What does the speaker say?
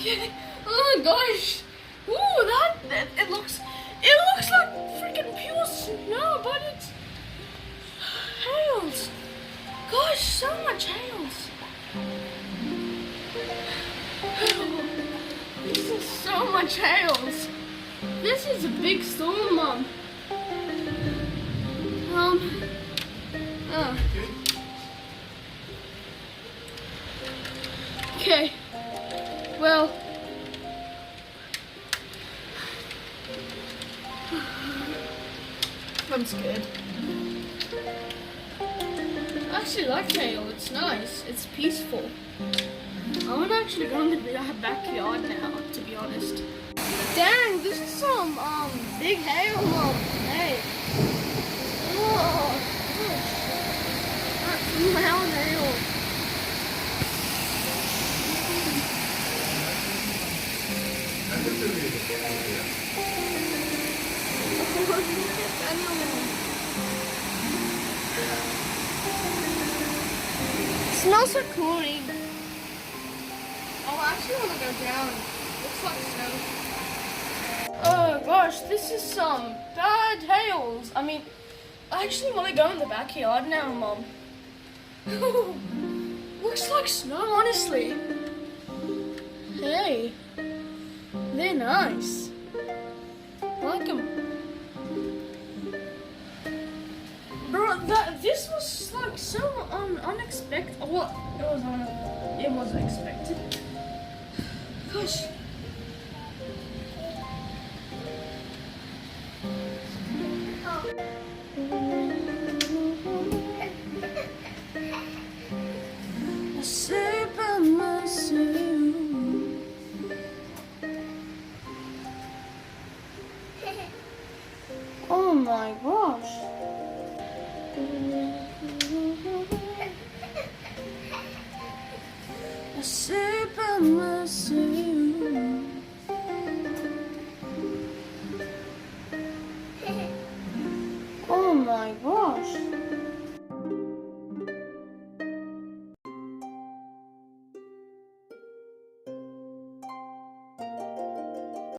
Okay. Oh gosh. Ooh, that it looks like freaking pure snow, but it's hails. Gosh, so much hails. This is so much hails. This is a big storm, Mom. Okay. Well. I'm scared. I actually like hail. It's nice. It's peaceful. I want to actually go in the backyard now, to be honest. Dang, this is some big hail, Mom. Hey. Oh, that's some loud hail. It smells so cooling. Oh, I actually want to go down. Looks like snow. Oh gosh, this is some bad hails. I mean, I actually want to go in the backyard now, Mom. Looks like snow, honestly. Hey, they're nice. I like them. Bro, this was like so unexpected. Well, it was expected. Gosh. I say by myself. Oh my gosh.